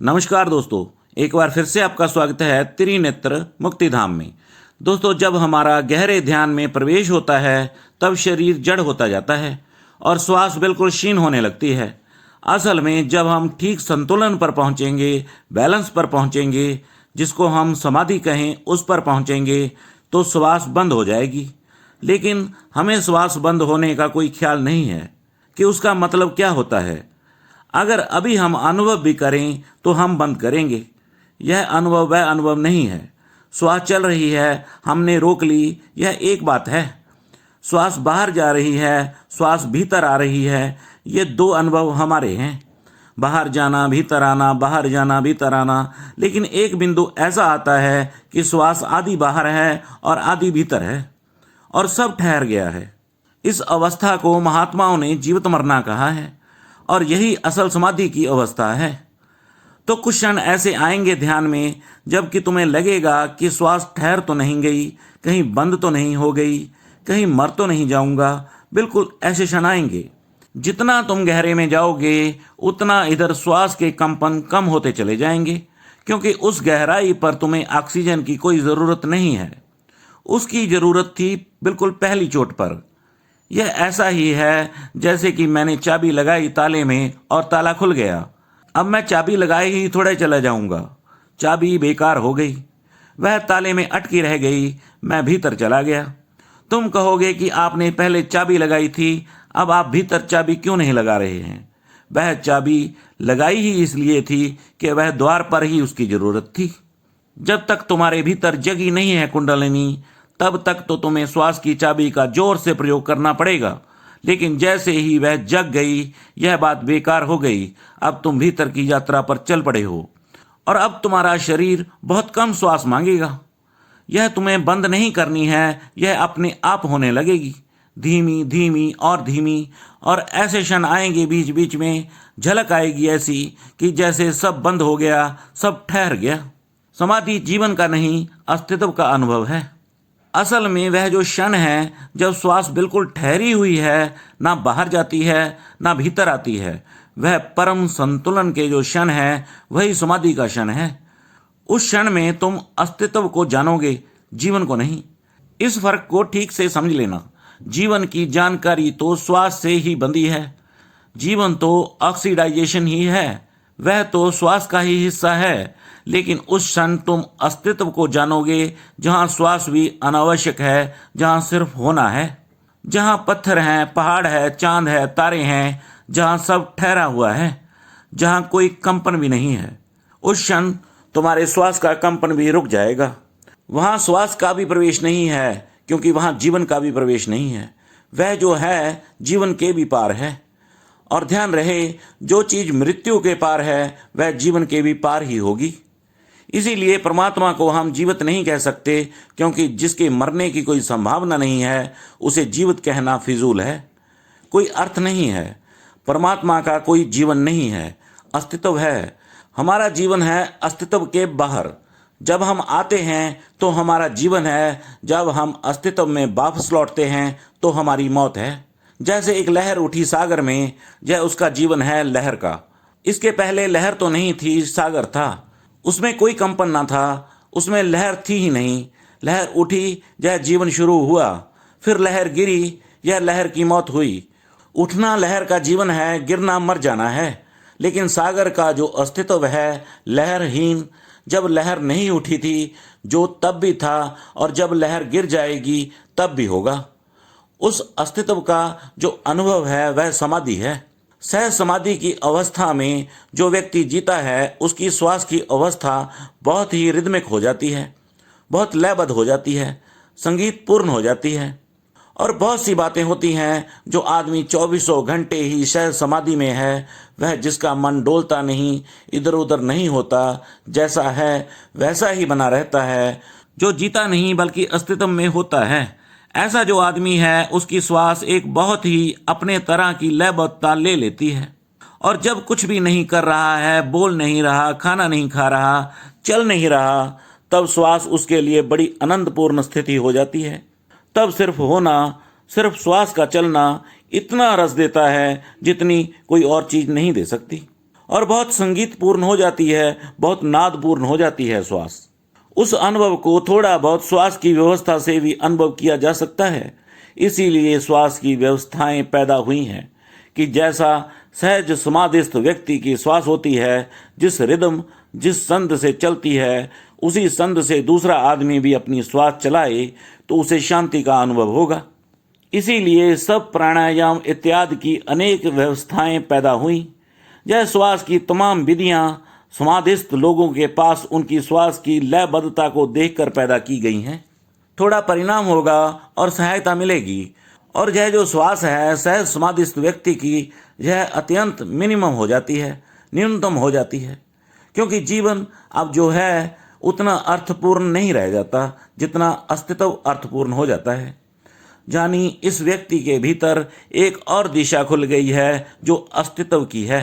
नमस्कार दोस्तों, एक बार फिर से आपका स्वागत है त्रिनेत्र मुक्तिधाम में। दोस्तों, जब हमारा गहरे ध्यान में प्रवेश होता है तब शरीर जड़ होता जाता है और श्वास बिल्कुल क्षीण होने लगती है। असल में जब हम ठीक संतुलन पर पहुंचेंगे, बैलेंस पर पहुंचेंगे, जिसको हम समाधि कहें, उस पर पहुंचेंगे तो श्वास बंद हो जाएगी। लेकिन हमें श्वास बंद होने का कोई ख्याल नहीं है कि उसका मतलब क्या होता है। अगर अभी हम अनुभव भी करें तो हम बंद करेंगे। यह अनुभव वह अनुभव नहीं है। श्वास चल रही है, हमने रोक ली, यह एक बात है। श्वास बाहर जा रही है, श्वास भीतर आ रही है, ये दो अनुभव हमारे हैं। बाहर जाना, भीतर आना, बाहर जाना, भीतर आना। लेकिन एक बिंदु ऐसा आता है कि श्वास आधी बाहर है और आधी भीतर है और सब ठहर गया है। इस अवस्था को महात्माओं ने जीवित मरना कहा है और यही असल समाधि की अवस्था है। तो कुछ क्षण ऐसे आएंगे ध्यान में जबकि तुम्हें लगेगा कि श्वास ठहर तो नहीं गई, कहीं बंद तो नहीं हो गई, कहीं मर तो नहीं जाऊंगा। बिल्कुल ऐसे क्षण आएंगे। जितना तुम गहरे में जाओगे उतना इधर श्वास के कंपन कम होते चले जाएंगे, क्योंकि उस गहराई पर तुम्हें ऑक्सीजन की कोई ज़रूरत नहीं है। उसकी ज़रूरत थी बिल्कुल पहली चोट पर। यह ऐसा ही है जैसे कि मैंने चाबी लगाई ताले में और ताला खुल गया। अब मैं चाबी लगाए ही थोड़े चला जाऊंगा। चाबी बेकार हो गई, वह ताले में अटकी रह गई, मैं भीतर चला गया। तुम कहोगे कि आपने पहले चाबी लगाई थी, अब आप भीतर चाबी क्यों नहीं लगा रहे हैं? वह चाबी लगाई ही इसलिए थी कि वह द्वार पर ही उसकी ज़रूरत थी। जब तक तुम्हारे भीतर जगी नहीं है कुंडलिनी, तब तक तो तुम्हें श्वास की चाबी का जोर से प्रयोग करना पड़ेगा। लेकिन जैसे ही वह जग गई, यह बात बेकार हो गई। अब तुम भीतर की यात्रा पर चल पड़े हो और अब तुम्हारा शरीर बहुत कम श्वास मांगेगा। यह तुम्हें बंद नहीं करनी है, यह अपने आप होने लगेगी, धीमी धीमी और धीमी। और ऐसे क्षण आएंगे बीच बीच में, झलक आएगी ऐसी कि जैसे सब बंद हो गया, सब ठहर गया। समाधि जीवन का नहीं, अस्तित्व का अनुभव है। असल में वह जो क्षण है जब श्वास बिल्कुल ठहरी हुई है, ना बाहर जाती है ना भीतर आती है, वह परम संतुलन के जो क्षण है, वही समाधि का क्षण है। उस क्षण में तुम अस्तित्व को जानोगे, जीवन को नहीं। इस फर्क को ठीक से समझ लेना। जीवन की जानकारी तो श्वास से ही बंधी है। जीवन तो ऑक्सीडाइजेशन ही है, वह तो श्वास का ही हिस्सा है। लेकिन उस क्षण तुम अस्तित्व को जानोगे जहाँ श्वास भी अनावश्यक है, जहाँ सिर्फ होना है, जहाँ पत्थर हैं, पहाड़ है, चांद है, तारे हैं, जहाँ सब ठहरा हुआ है, जहाँ कोई कंपन भी नहीं है। उस क्षण तुम्हारे श्वास का कंपन भी रुक जाएगा। वहाँ श्वास का भी प्रवेश नहीं है, क्योंकि वहाँ जीवन का भी प्रवेश नहीं है। वह जो है जीवन के भी पार है। और ध्यान रहे, जो चीज़ मृत्यु के पार है वह जीवन के भी पार ही होगी। इसीलिए परमात्मा को हम जीवित नहीं कह सकते, क्योंकि जिसके मरने की कोई संभावना नहीं है उसे जीवित कहना फिजूल है, कोई अर्थ नहीं है। परमात्मा का कोई जीवन नहीं है, अस्तित्व है। हमारा जीवन है अस्तित्व के बाहर। जब हम आते हैं तो हमारा जीवन है, जब हम अस्तित्व में वापस लौटते हैं तो हमारी मौत है। जैसे एक लहर उठी सागर में, यह उसका जीवन है लहर का। इसके पहले लहर तो नहीं थी, सागर था, उसमें कोई कंपन ना था, उसमें लहर थी ही नहीं। लहर उठी, यह जीवन शुरू हुआ। फिर लहर गिरी, यह लहर की मौत हुई। उठना लहर का जीवन है, गिरना मर जाना है। लेकिन सागर का जो अस्तित्व है लहरहीन, जब लहर नहीं उठी थी जो तब भी था, और जब लहर गिर जाएगी तब भी होगा। उस अस्तित्व का जो अनुभव है वह समाधि है। सह समाधि की अवस्था में जो व्यक्ति जीता है उसकी श्वास की अवस्था बहुत ही रिदमिक हो जाती है, बहुत लयबद्ध हो जाती है, संगीत पूर्ण हो जाती है। और बहुत सी बातें होती हैं जो आदमी 24 घंटे ही सह समाधि में है, वह जिसका मन डोलता नहीं, इधर उधर नहीं होता, जैसा है वैसा ही बना रहता है, जो जीता नहीं बल्कि अस्तित्व में होता है। ऐसा जो आदमी है उसकी श्वास एक बहुत ही अपने तरह की लयबद्धता ले लेती है। और जब कुछ भी नहीं कर रहा है, बोल नहीं रहा, खाना नहीं खा रहा, चल नहीं रहा, तब श्वास उसके लिए बड़ी आनंदपूर्ण स्थिति हो जाती है। तब सिर्फ होना, सिर्फ श्वास का चलना इतना रस देता है जितनी कोई और चीज़ नहीं दे सकती। और बहुत संगीतपूर्ण हो जाती है, बहुत नादपूर्ण हो जाती है श्वास। उस अनुभव को थोड़ा बहुत श्वास की व्यवस्था से भी अनुभव किया जा सकता है। इसीलिए श्वास की व्यवस्थाएं पैदा हुई हैं कि जैसा सहज समाधिस्थ व्यक्ति की श्वास होती है, जिस रिदम जिस संद से चलती है, उसी संद से दूसरा आदमी भी अपनी श्वास चलाए तो उसे शांति का अनुभव होगा। इसीलिए सब प्राणायाम इत्यादि की अनेक व्यवस्थाएं पैदा हुई। यह श्वास की तमाम विधियां समाधिस्थ लोगों के पास उनकी श्वास की लयबद्धता को देखकर पैदा की गई हैं। थोड़ा परिणाम होगा और सहायता मिलेगी। और यह जो श्वास है सहज समाधिस्थ व्यक्ति की, यह अत्यंत मिनिमम हो जाती है, न्यूनतम हो जाती है, क्योंकि जीवन अब जो है उतना अर्थपूर्ण नहीं रह जाता जितना अस्तित्व अर्थपूर्ण हो जाता है। जानी इस व्यक्ति के भीतर एक और दिशा खुल गई है जो अस्तित्व की है।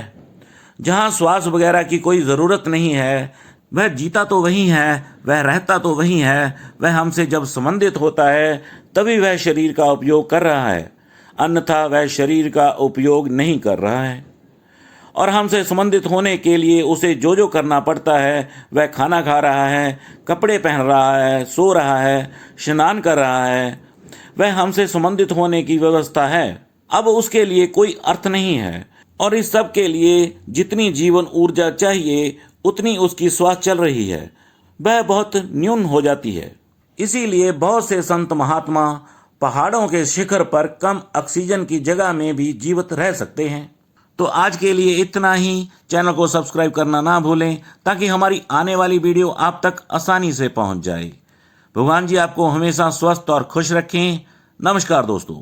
जहाँ श्वास वगैरह की कोई ज़रूरत नहीं है, वह जीता तो वही है, वह रहता तो वही है, वह हमसे जब संबंधित होता है तभी वह शरीर का उपयोग कर रहा है, अन्यथा वह शरीर का उपयोग नहीं कर रहा है। और हमसे संबंधित होने के लिए उसे जो जो करना पड़ता है, वह खाना खा रहा है, कपड़े पहन रहा है, सो रहा है, स्नान कर रहा है, वह हमसे संबंधित होने की व्यवस्था है। अब उसके लिए कोई अर्थ नहीं है और इस सब के लिए जितनी जीवन ऊर्जा चाहिए उतनी उसकी श्वास चल रही है, वह बहुत न्यून हो जाती है। इसीलिए बहुत से संत महात्मा पहाड़ों के शिखर पर कम ऑक्सीजन की जगह में भी जीवित रह सकते हैं। तो आज के लिए इतना ही। चैनल को सब्सक्राइब करना ना भूलें ताकि हमारी आने वाली वीडियो आप तक आसानी से पहुंच जाए। भगवान जी आपको हमेशा स्वस्थ और खुश रखें। नमस्कार दोस्तों।